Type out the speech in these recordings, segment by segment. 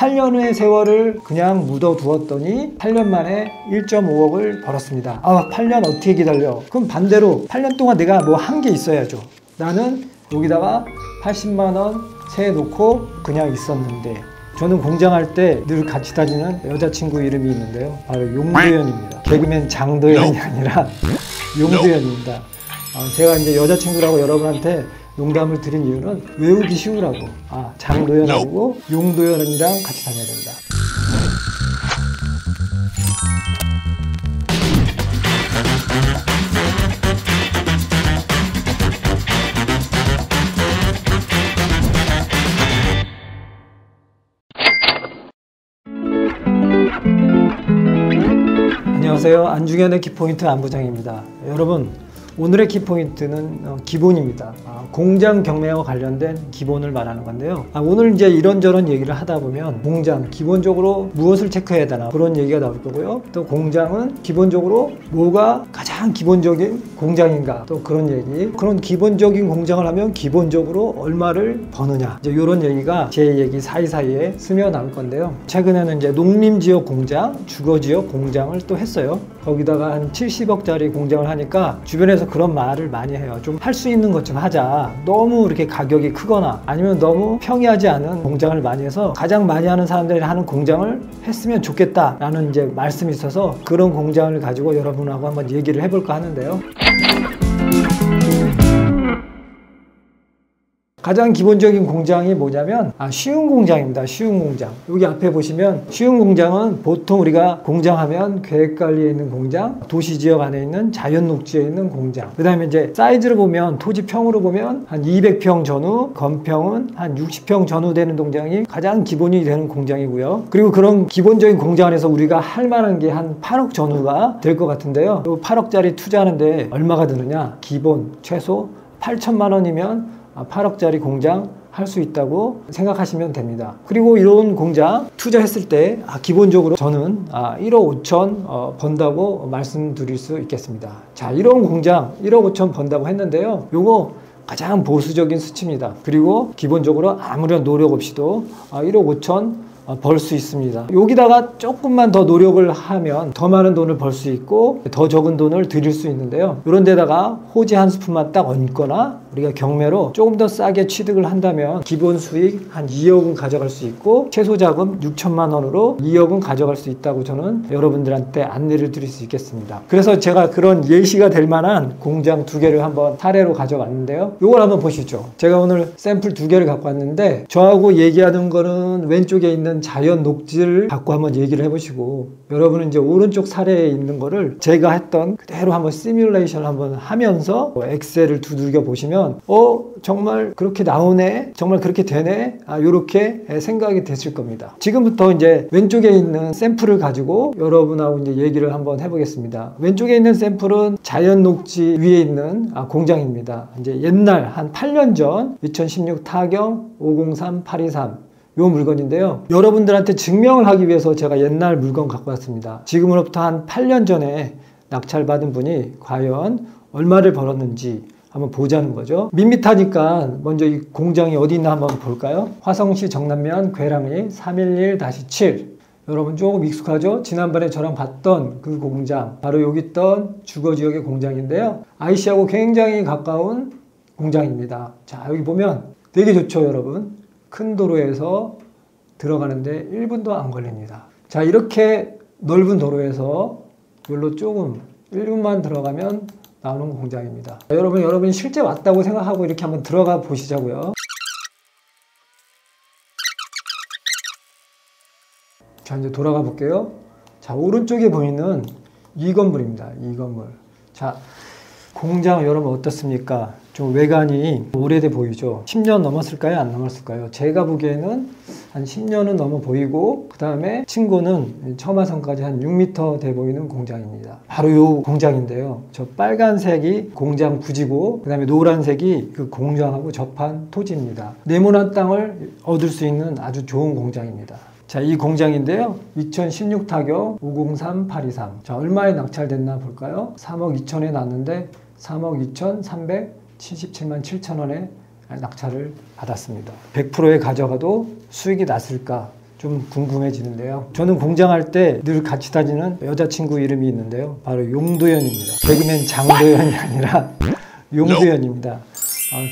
8년의 세월을 그냥 묻어두었더니 8년 만에 1.5억을 벌었습니다. 8년 어떻게 기다려? 그럼 반대로 8년 동안 내가 뭐 한 게 있어야죠. 나는 여기다가 80만 원 세놓고 그냥 있었는데, 저는 공장할 때 늘 같이 다니는 여자친구 이름이 있는데요, 바로 용도연입니다. 개그맨 장도연이 아니라 용도연입니다. 제가 이제 여자친구라고 여러분한테 농담을 드린 이유는 외우기 쉬우라고. 장도연하고 용도연이랑 같이 다녀야 된다. 안녕하세요. 안중현의 키포인트 안부장입니다. 여러분, 오늘의 키포인트는 기본입니다. 공장 경매와 관련된 기본을 말하는 건데요. 오늘 이제 이런저런 얘기를 하다 보면 공장 기본적으로 무엇을 체크해야 되나 그런 얘기가 나올 거고요. 또 공장은 기본적으로 뭐가 가장 기본적인 공장인가, 또 그런 얘기. 그런 기본적인 공장을 하면 기본적으로 얼마를 버느냐, 이제 이런 얘기가 제 얘기 사이사이에 스며 나올 건데요. 최근에는 이제 농림지역 공장, 주거지역 공장을 또 했어요. 거기다가 한 70억짜리 공장을 하니까 주변에서 그런 말을 많이 해요. 좀 할 수 있는 것 좀 하자. 너무 이렇게 가격이 크거나 아니면 너무 평이하지 않은 공장을 많이 해서 가장 많이 하는 사람들이 하는 공장을 했으면 좋겠다라는 이제 말씀이 있어서 그런 공장을 가지고 여러분하고 한번 얘기를 해볼까 하는데요. 가장 기본적인 공장이 뭐냐면 쉬운 공장입니다. 쉬운 공장. 여기 앞에 보시면 쉬운 공장은 보통 우리가 공장하면 계획관리에 있는 공장, 도시지역 안에 있는 자연녹지에 있는 공장, 그 다음에 이제 사이즈를 보면 토지평으로 보면 한 200평 전후, 건평은 한 60평 전후 되는 공장이 가장 기본이 되는 공장이고요. 그리고 그런 기본적인 공장 안에서 우리가 할 만한 게 한 8억 전후가 될 것 같은데요. 8억짜리 투자하는데 얼마가 드느냐? 기본 최소 8천만 원이면 8억짜리 공장 할 수 있다고 생각하시면 됩니다. 그리고 이런 공장 투자했을 때 기본적으로 저는 1억 5천 번다고 말씀드릴 수 있겠습니다. 자, 이런 공장 1억 5천 번다고 했는데요, 요거 가장 보수적인 수치입니다. 그리고 기본적으로 아무런 노력 없이도 1억 5천 벌 수 있습니다. 여기다가 조금만 더 노력을 하면 더 많은 돈을 벌 수 있고 더 적은 돈을 들일 수 있는데요, 이런 데다가 호지 한 스푼만 딱 얹거나 우리가 경매로 조금 더 싸게 취득을 한다면 기본 수익 한 2억은 가져갈 수 있고 최소 자금 6천만 원으로 2억은 가져갈 수 있다고 저는 여러분들한테 안내를 드릴 수 있겠습니다. 그래서 제가 그런 예시가 될 만한 공장 2개를 한번 사례로 가져왔는데요, 이걸 한번 보시죠. 제가 오늘 샘플 2개를 갖고 왔는데 저하고 얘기하는 거는 왼쪽에 있는 자연 녹지를 갖고 한번 얘기를 해보시고, 여러분은 이제 오른쪽 사례에 있는 거를 제가 했던 그대로 한번 시뮬레이션을 한번 하면서 엑셀을 두들겨 보시면 정말 그렇게 나오네, 정말 그렇게 되네, 요렇게 생각이 되실 겁니다. 지금부터 이제 왼쪽에 있는 샘플을 가지고 여러분하고 이제 얘기를 한번 해보겠습니다. 왼쪽에 있는 샘플은 자연 녹지 위에 있는 공장입니다. 이제 옛날 한 8년 전 2016 타경 503823 요 물건인데요, 여러분들한테 증명을 하기 위해서 제가 옛날 물건 갖고 왔습니다. 지금으로부터 한 8년 전에 낙찰받은 분이 과연 얼마를 벌었는지 한번 보자는 거죠. 밋밋하니까 먼저 이 공장이 어디 있나 한번 볼까요? 화성시 정남면 괴랑리 311-7. 여러분 조금 익숙하죠? 지난번에 저랑 봤던 그 공장, 바로 여기 있던 주거지역의 공장인데요, IC하고 굉장히 가까운 공장입니다. 자, 여기 보면 되게 좋죠, 여러분. 큰 도로에서 들어가는데 1분도 안 걸립니다. 자, 이렇게 넓은 도로에서 별로 조금 1분만 들어가면 나오는 공장입니다. 여러분이 실제 왔다고 생각하고 이렇게 한번 들어가 보시자고요. 자, 이제 돌아가 볼게요. 자, 오른쪽에 보이는 이 건물입니다. 이 건물. 자, 공장 여러분 어떻습니까? 좀 외관이 오래돼 보이죠? 10년 넘었을까요? 안 넘었을까요? 제가 보기에는 한 10년은 넘어 보이고, 그 다음에 층고는 처마선까지 한 6m 돼 보이는 공장입니다. 바로 이 공장인데요, 저 빨간색이 공장 부지고 그 다음에 노란색이 그 공장하고 접한 토지입니다. 네모난 땅을 얻을 수 있는 아주 좋은 공장입니다. 자, 이 공장인데요, 2016 타경 503823. 자, 얼마에 낙찰됐나 볼까요? 3억 2천에 났는데 3억 2,377만 7천 원에 낙찰을 받았습니다. 100%에 가져가도 수익이 났을까? 좀 궁금해지는데요. 저는 공장할 때 늘 같이 다니는 여자친구 이름이 있는데요. 바로 용도연입니다. 개그맨 장도연이 아니라 용도연입니다.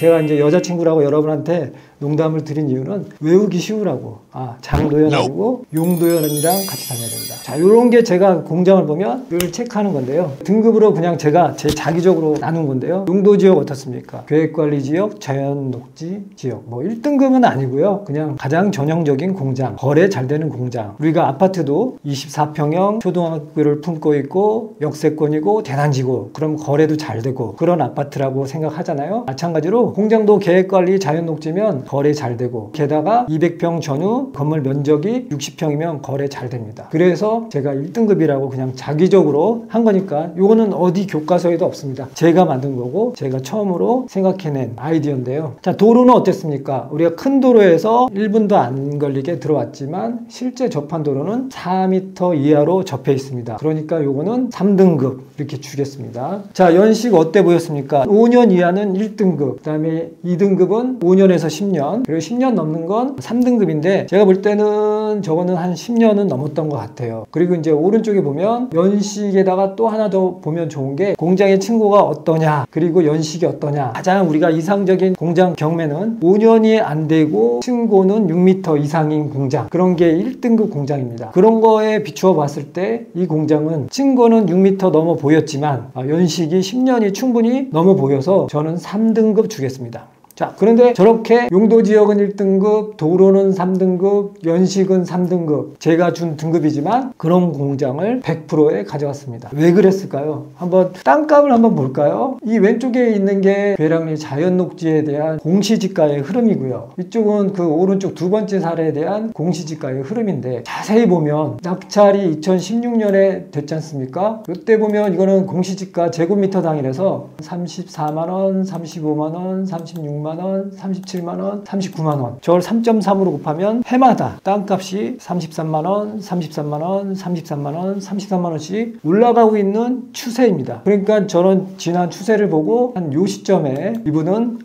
제가 이제 여자친구라고 여러분한테 농담을 드린 이유는 외우기 쉬우라고. 장도연 아니고 용도연이랑 같이 다녀야 됩니다. 자, 이런 게 제가 공장을 보면 늘 체크하는 건데요. 등급으로 그냥 제가 제 자기적으로 나눈 건데요. 용도지역 어떻습니까? 계획관리지역, 자연녹지지역. 뭐 1등급은 아니고요. 그냥 가장 전형적인 공장, 거래 잘 되는 공장. 우리가 아파트도 24평형 초등학교를 품고 있고 역세권이고 대단지고 그럼 거래도 잘 되고 그런 아파트라고 생각하잖아요. 마찬가지로 공장도 계획관리 자연녹지면 거래 잘 되고 게다가 200평 전후 건물 면적이 60평이면 거래 잘 됩니다. 그래서 제가 1등급이라고 그냥 자기적으로 한 거니까 이거는 어디 교과서에도 없습니다. 제가 만든 거고 제가 처음으로 생각해낸 아이디어인데요. 자, 도로는 어땠습니까? 우리가 큰 도로에서 1분도 안 걸리게 들어왔지만 실제 접한 도로는 4m 이하로 접해 있습니다. 그러니까 요거는 3등급 이렇게 주겠습니다. 자, 연식 어때 보였습니까? 5년 이하는 1등급, 그 다음에 2등급은 5년에서 10년, 그리고 10년 넘는 건 3등급인데 제가 볼 때는 저거는 한 10년은 넘었던 것 같아요. 그리고 이제 오른쪽에 보면 연식에다가 또 하나 더 보면 좋은 게 공장의 층고가 어떠냐, 그리고 연식이 어떠냐. 가장 우리가 이상적인 공장 경매는 5년이 안 되고 층고는 6m 이상인 공장, 그런 게 1등급 공장입니다. 그런 거에 비추어 봤을 때 이 공장은 층고는 6m 넘어 보였지만 연식이 10년이 충분히 넘어 보여서 저는 3등급 주겠습니다. 자, 그런데 저렇게 용도지역은 1등급, 도로는 3등급, 연식은 3등급, 제가 준 등급이지만 그런 공장을 100%에 가져왔습니다. 왜 그랬을까요? 한번 땅값을 한번 볼까요? 이 왼쪽에 있는 게 괴량리 자연녹지에 대한 공시지가의 흐름이고요. 이쪽은 그 오른쪽 두 번째 사례에 대한 공시지가의 흐름인데 자세히 보면 낙찰이 2016년에 됐지 않습니까? 이때 보면 이거는 공시지가 제곱미터당이라서 34만원, 35만원, 36만원, 37만원, 39만원. 저걸 3.3으로 곱하면 해마다 땅값이 33만원, 33만원, 33만원, 33만원씩 올라가고 있는 추세입니다. 그러니까 저는 지난 추세를 보고 한 요 시점에 이분은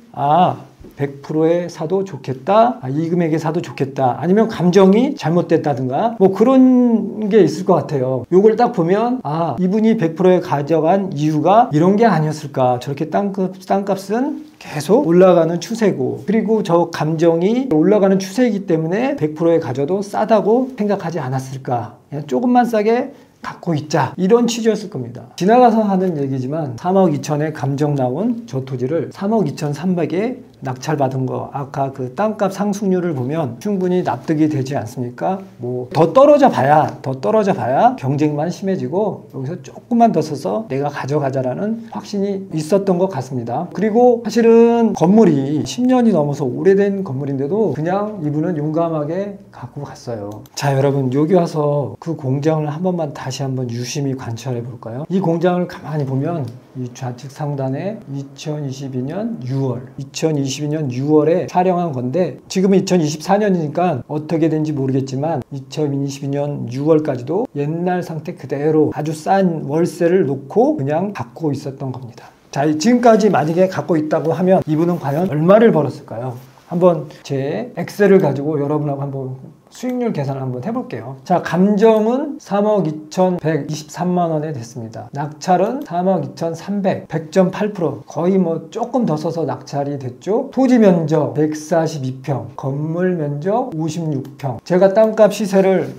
100%에 사도 좋겠다, 이 금액에 사도 좋겠다, 아니면 감정이 잘못됐다든가 뭐 그런 게 있을 것 같아요. 요걸 딱 보면 이분이 100%에 가져간 이유가 이런 게 아니었을까. 저렇게 땅값은 계속 올라가는 추세고, 그리고 저 감정이 올라가는 추세이기 때문에 100%에 가져도 싸다고 생각하지 않았을까. 그냥 조금만 싸게 갖고 있자, 이런 취지였을 겁니다. 지나가서 하는 얘기지만 3억 2천에 감정 나온 저 토지를 3억 2,300에 낙찰받은 거, 아까 그 땅값 상승률을 보면 충분히 납득이 되지 않습니까? 뭐 더 떨어져 봐야 경쟁만 심해지고 여기서 조금만 더 써서 내가 가져가자라는 확신이 있었던 것 같습니다. 그리고 사실은 건물이 10년이 넘어서 오래된 건물인데도 그냥 이분은 용감하게 갖고 갔어요. 자, 여러분, 여기 와서 그 공장을 다시 한번 유심히 관찰해 볼까요? 이 공장을 가만히 보면 이 좌측 상단에 2022년 6월에 촬영한 건데 지금은 2024년이니까 어떻게 된지 모르겠지만 2022년 6월까지도 옛날 상태 그대로 아주 싼 월세를 놓고 그냥 갖고 있었던 겁니다. 자, 지금까지 만약에 갖고 있다고 하면 이분은 과연 얼마를 벌었을까요? 한번 제 엑셀을 가지고 여러분하고 한번 수익률 계산을 한번 해볼게요. 자, 감정은 3억 2,123만 원에 됐습니다. 낙찰은 3억 2,300, 100.8%, 거의 뭐 조금 더 써서 낙찰이 됐죠. 토지 면적 142평, 건물 면적 56평. 제가 땅값 시세를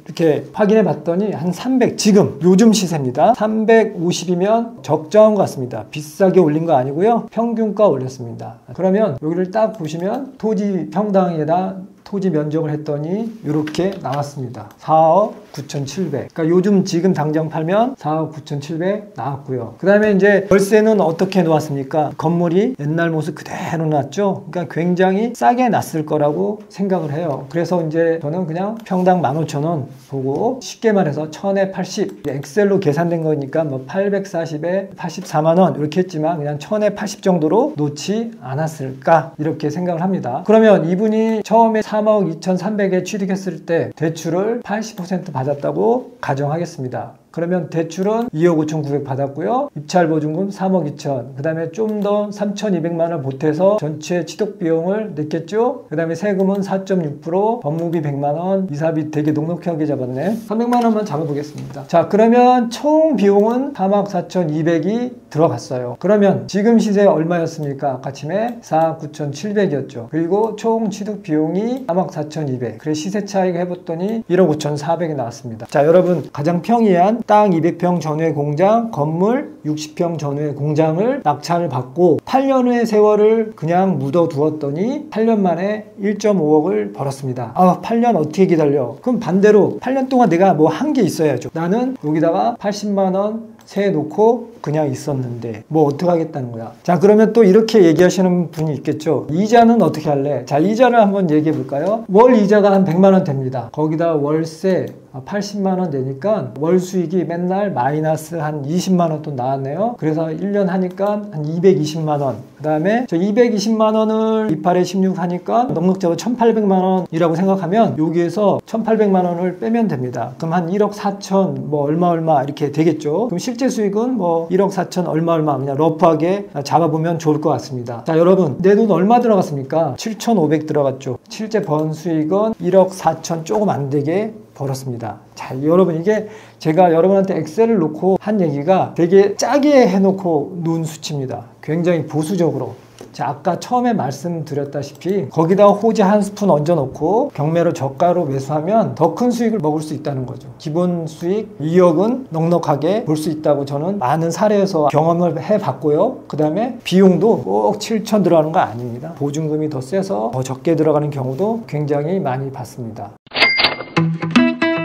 이렇게 확인해 봤더니 한 300, 지금 요즘 시세입니다. 350이면 적정한 것 같습니다. 비싸게 올린 거 아니고요, 평균가 올렸습니다. 그러면 여기를 딱 보시면 토지 평당에다 토지 면적을 했더니 이렇게 나왔습니다. 4억 9,700. 그러니까 요즘 지금 당장 팔면 4억 9,700 나왔고요. 그 다음에 이제 월세는 어떻게 놓았습니까? 건물이 옛날 모습 그대로 놨죠. 그러니까 굉장히 싸게 놨을 거라고 생각을 해요. 그래서 이제 저는 그냥 평당 15,000원 보고 쉽게 말해서 1000에 80, 엑셀로 계산된 거니까 뭐 840에 84만 원 이렇게 했지만 그냥 1000에 80 정도로 놓지 않았을까, 이렇게 생각을 합니다. 그러면 이분이 처음에 3억 2,300에 취득했을 때 대출을 80% 받았다고 가정하겠습니다. 그러면 대출은 2억 5,900 받았고요. 입찰 보증금 3억 2천. 그 다음에 좀 더 3,200만 원 보태서 전체 취득 비용을 냈겠죠. 그 다음에 세금은 4.6%, 법무비 100만 원, 이사비 되게 넉넉하게 잡았네. 300만 원만 잡아보겠습니다. 자, 그러면 총 비용은 3억 4,200이 들어갔어요. 그러면 지금 시세 얼마였습니까? 아까 아침에 4억 9,700이었죠. 그리고 총 취득 비용이 3억 4,200. 그래서 시세 차익 해봤더니 1억 5,400이 나왔습니다. 자, 여러분 가장 평이한 땅 200평 전후의 공장, 건물 60평 전후의 공장을 낙찰을 받고 8년의 세월을 그냥 묻어두었더니 8년 만에 1.5억을 벌었습니다. 8년 어떻게 기다려? 그럼 반대로 8년 동안 내가 뭐 한 게 있어야죠. 나는 여기다가 80만 원 세 놓고 그냥 있었는데 뭐 어떻게 하겠다는 거야. 자, 그러면 또 이렇게 얘기하시는 분이 있겠죠. 이자는 어떻게 할래? 자, 이자를 한번 얘기해 볼까요? 월 이자가 한 100만 원 됩니다. 거기다 월세 80만 원 되니까 월 수익이 맨날 마이너스 한 20만 원 또 나왔네요. 그래서 1년 하니까 한 220만 원. 그 다음에 저 220만 원을 28에 16 하니까 넉넉적으로 1,800만 원이라고 생각하면 여기에서 1,800만 원을 빼면 됩니다. 그럼 한 1억 4천 뭐 얼마 이렇게 되겠죠. 그럼 실제 수익은 뭐 1억 4천 얼마 그냥 러프하게 잡아보면 좋을 것 같습니다. 자, 여러분 내 돈 얼마 들어갔습니까? 7,500 들어갔죠. 실제 번 수익은 1억 4천 조금 안 되게 벌었습니다. 자, 여러분 이게 제가 여러분한테 엑셀을 놓고 한 얘기가 되게 짜게 해놓고 놓은 수치입니다. 굉장히 보수적으로. 자, 아까 처음에 말씀드렸다시피 거기다 호재 한 스푼 얹어놓고 경매로 저가로 매수하면 더 큰 수익을 먹을 수 있다는 거죠. 기본 수익 2억은 넉넉하게 볼 수 있다고 저는 많은 사례에서 경험을 해봤고요. 그 다음에 비용도 꼭 7천 들어가는 거 아닙니다. 보증금이 더 세서 더 적게 들어가는 경우도 굉장히 많이 봤습니다.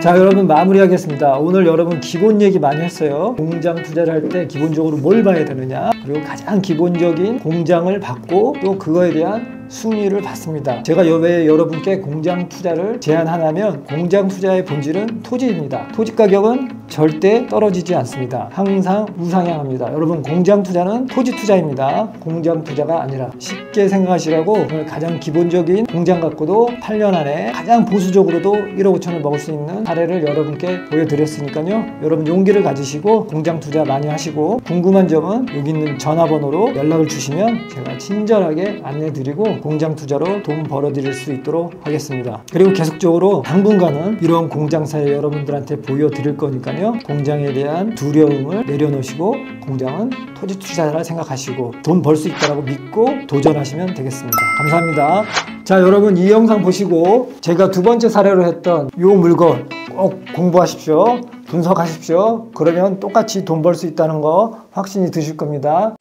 자, 여러분 마무리하겠습니다. 오늘 여러분 기본 얘기 많이 했어요. 공장 투자를 할 때 기본적으로 뭘 봐야 되느냐, 그리고 가장 기본적인 공장을 받고 또 그거에 대한 순위를 받습니다. 제가 왜 여러분께 공장 투자를 제안하냐면 공장 투자의 본질은 토지입니다. 토지 가격은 절대 떨어지지 않습니다. 항상 우상향합니다. 여러분 공장 투자는 토지 투자입니다. 공장 투자가 아니라. 쉽게 생각하시라고 오늘 가장 기본적인 공장 갖고도 8년 안에 가장 보수적으로도 1억 5천을 먹을 수 있는 사례를 여러분께 보여드렸으니까요. 여러분 용기를 가지시고 공장 투자 많이 하시고 궁금한 점은 여기 있는 전화번호로 연락을 주시면 제가 친절하게 안내드리고 공장 투자로 돈 벌어드릴 수 있도록 하겠습니다. 그리고 계속적으로 당분간은 이런 공장 사례 여러분들한테 보여드릴 거니까요. 공장에 대한 두려움을 내려놓으시고 공장은 토지 투자라 생각하시고 돈 벌 수 있다고 믿고 도전하시면 되겠습니다. 감사합니다. 자, 여러분 이 영상 보시고 제가 두 번째 사례로 했던 이 물건 꼭 공부하십시오. 분석하십시오. 그러면 똑같이 돈 벌 수 있다는 거 확신이 드실 겁니다.